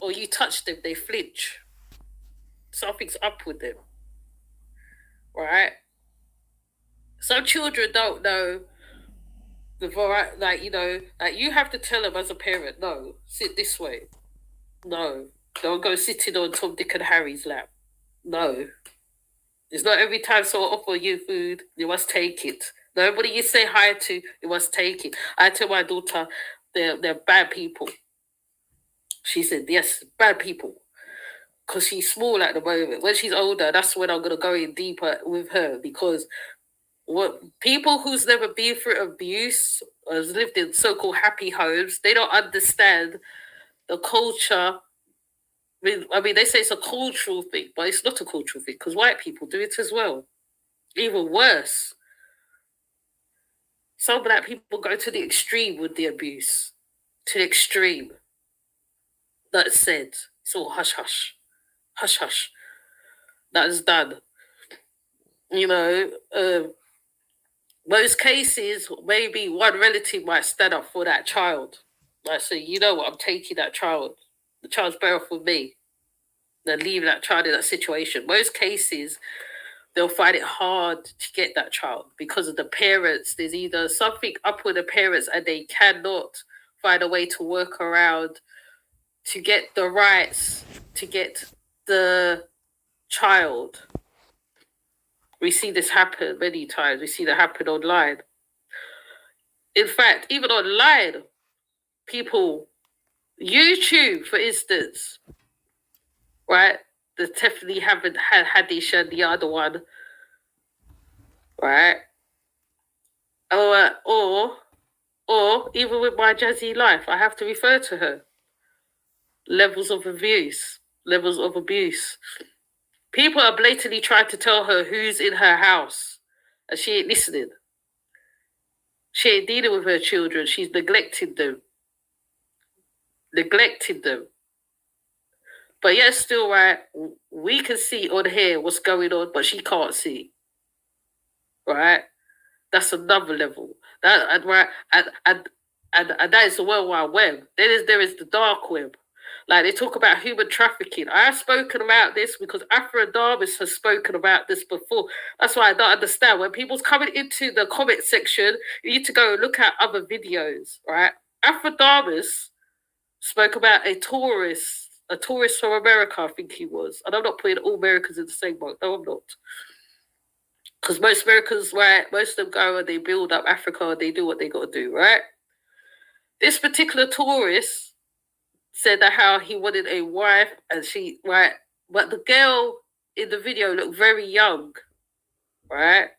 or you touch them, they flinch. Something's up with them, right? Some children don't know the variety, like, like you have to tell them as a parent, no, sit this way. No, don't go sitting on Tom, Dick, and Harry's lap. No, it's not every time someone offer you food, you must take it. Nobody you say hi to, you must take it. I tell my daughter, they're bad people. She said, yes, bad people. Because she's small at the moment. When she's older, that's when I'm going to go in deeper with her. Because what people who's never been through abuse or has lived in so-called happy homes, they don't understand the culture. I mean, they say it's a cultural thing, but it's not a cultural thing because white people do it as well. Even worse, some black people go to the extreme with the abuse, to the extreme. That's said. It's all hush hush, hush hush. That is done. You know, most cases, maybe one relative might stand up for that child. Like say, you know what, I'm taking that child. The child's better off with me than leaving that child in that situation. Most cases, they'll find it hard to get that child because of the parents. There's either something up with the parents and they cannot find a way to work around to get the rights to get the child. We see this happen many times. We see that happen online. In fact, even online, people, YouTube, for instance, right? The Tiffany haven't had Hadish and the other one, right? Or even with my Jazzy life, I have to refer to her. Levels of abuse. Levels of abuse. People are blatantly trying to tell her who's in her house, and she ain't listening. She ain't dealing with her children. She's neglecting them. Neglecting them. But yet, still, right, we can see on here what's going on, but she can't see. Right? That's another level. That and right and that is the World Wide Web. There is the dark web. Like they talk about human trafficking. I have spoken about this because Afro Darvis has spoken about this before. That's why I don't understand. When people's coming into the comment section, you need to go look at other videos, right? Afro Darvis spoke about a tourist from America, I think he was. And I'm not putting all Americans in the same boat. No, I'm not. Because most Americans, right, most of them go and they build up Africa and they do what they got to do, right? This particular tourist said that how he wanted a wife and she, right, but the girl in the video looked very young, right?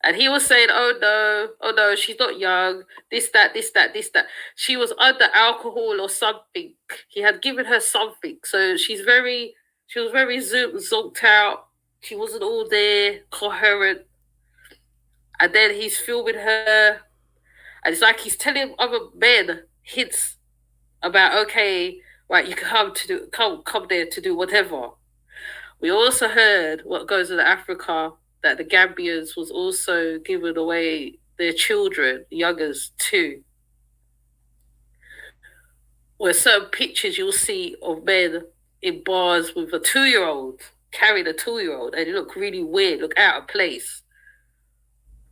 And he was saying, oh no, she's not young, this, that, this, that, this, that. She was under alcohol or something. He had given her something. So she was very zonked out. She wasn't all there, coherent. And then he's filming her. And it's like he's telling other men hints about, okay, right, you can come there to do whatever. We also heard what goes in Africa that the Gambians was also giving away their children, youngers too. Where certain pictures you'll see of men in bars with a 2-year-old, carrying a 2-year-old, and it look really weird, look out of place.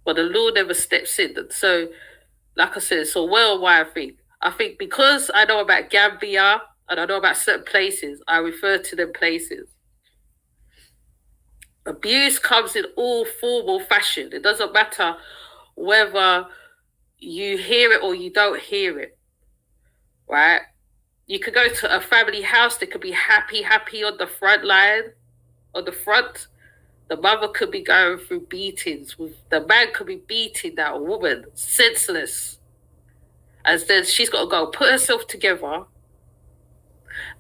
But the law never steps in. So, like I said, it's a worldwide thing. I think because I know about Gambia and I know about certain places, I refer to them places. Abuse comes in all formal fashion. It doesn't matter whether you hear it or you don't hear it, right? You could go to a family house. They could be happy on the front line, on the front. The mother could be going through beatings. The man could be beating that woman, senseless. And then she's got to go put herself together.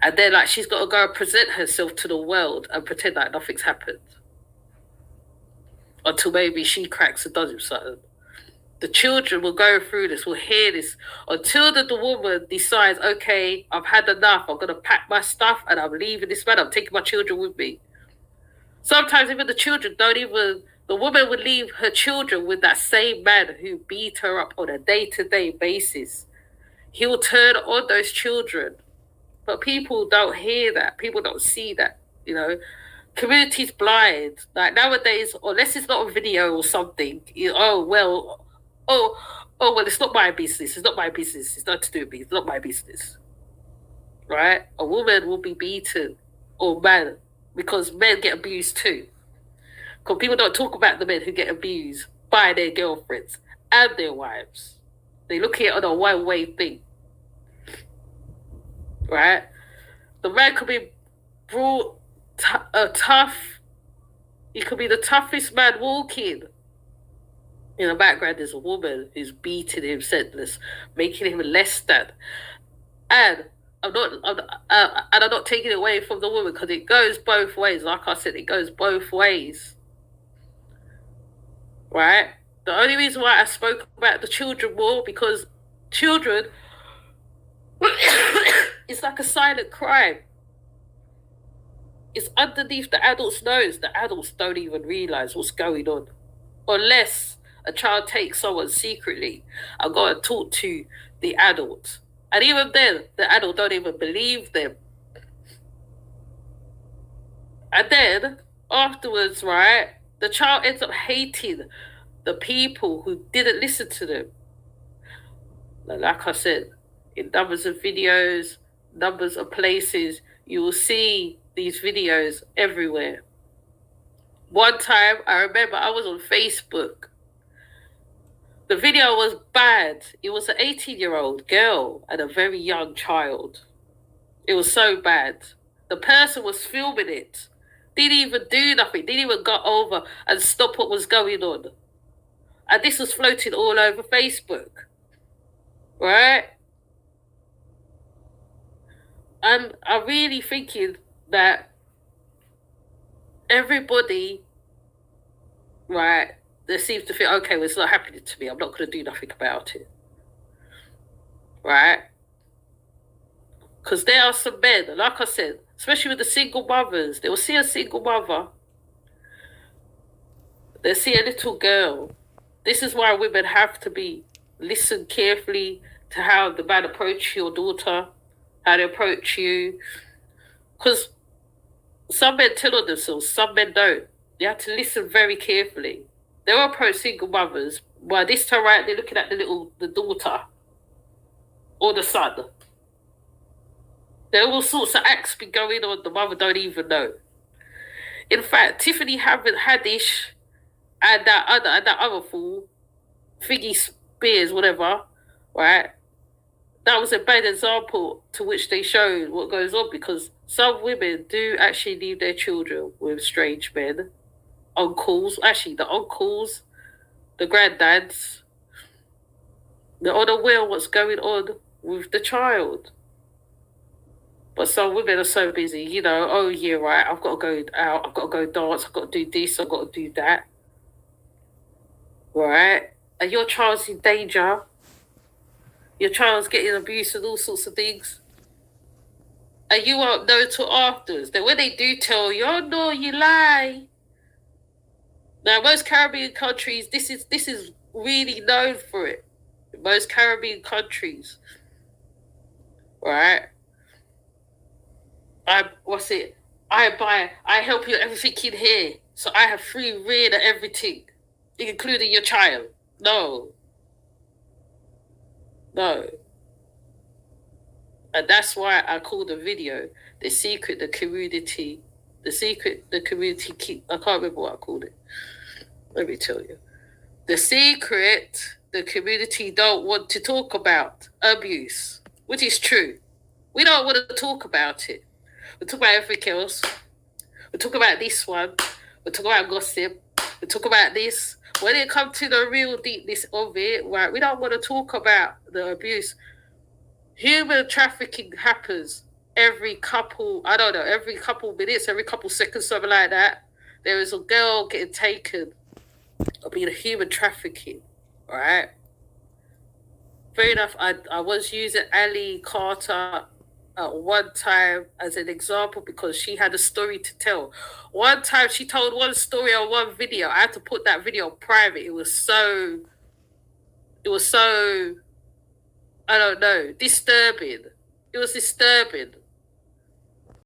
And then like she's got to go present herself to the world and pretend like nothing's happened. Until maybe she cracks and does something. The children will go through this, will hear this, until the woman decides, okay, I've had enough, I'm going to pack my stuff and I'm leaving this man, I'm taking my children with me. Sometimes even the children the woman would leave her children with that same man who beat her up on a day-to-day basis. He will turn on those children. But people don't hear that. People don't see that. You know, community's blind. Like nowadays, unless it's not a video or something. Oh well, oh well, it's not my business. It's not my business. It's not to do with me. It's not my business. Right? A woman will be beaten, or man, because men get abused too. Because people don't talk about the men who get abused by their girlfriends and their wives. They look at it on a one-way thing. Right? The man could be brought tough. He could be the toughest man walking. In the background, there's a woman who's beating him senseless, making him less than. And I'm not taking it away from the woman because it goes both ways. Like I said, it goes both ways. Right? The only reason why I spoke about the children more because children it's like a silent crime. It's underneath the adult's nose. The adults don't even realize what's going on. Unless a child takes someone secretly and go and talk to the adult. And even then, the adult don't even believe them. And then, afterwards, right, the child ends up hating the people who didn't listen to them. Like I said, in numbers of videos, numbers of places, you will see these videos everywhere. One time, I remember I was on Facebook. The video was bad. It was an 18-year-old girl and a very young child. It was so bad. The person was filming it. Didn't even do nothing. Didn't even go over and stop what was going on. And this was floating all over Facebook. Right? And I'm really thinking that everybody, right, they seems to think, okay, well, it's not happening to me. I'm not going to do nothing about it. Right? Because there are some men, like I said, especially with the single mothers, they will see a single mother. They see a little girl. This is why women have to listen carefully to how the man approach your daughter, how they approach you. Because some men tell on themselves, some men don't. You have to listen very carefully. They'll approach single mothers, while this time right, they're looking at the daughter or the son. There are all sorts of acts been going on the mother don't even know. In fact, Tiffany Haddish and that other fool, Figgy Spears, whatever, right? That was a bad example to which they showed what goes on because some women do actually leave their children with strange men. Uncles, actually the uncles, the granddads, they're unaware what's going on with the child. But some women are so busy, you know, oh yeah, right, I've got to go out, I've got to go dance, I've got to do this, I've got to do that. Right? And your child's in danger. Your child's getting abused and all sorts of things. And you won't know till afterwards. Then when they do tell you, oh no, you lie. Now, most Caribbean countries, this is really known for it. Most Caribbean countries, right? I help you everything in here, so I have free reign of everything, including your child. No. And that's why I call the video the secret the community keep. I can't remember what I called it. Let me tell you. The secret the community don't want to talk about. Abuse. Which is true. We don't want to talk about it. We talk about everything else. We talk about this one. We talk about gossip. We talk about this. When it comes to the real deepness of it, right, we don't want to talk about the abuse. Human trafficking happens every couple minutes, every couple seconds, something like that. There is a girl getting taken or being human trafficking, right? Fair enough, I was using Ali Carter at one time as an example because she had a story to tell. One time she told one story on one video. I had to put that video private. It was so, I don't know, disturbing. It was disturbing.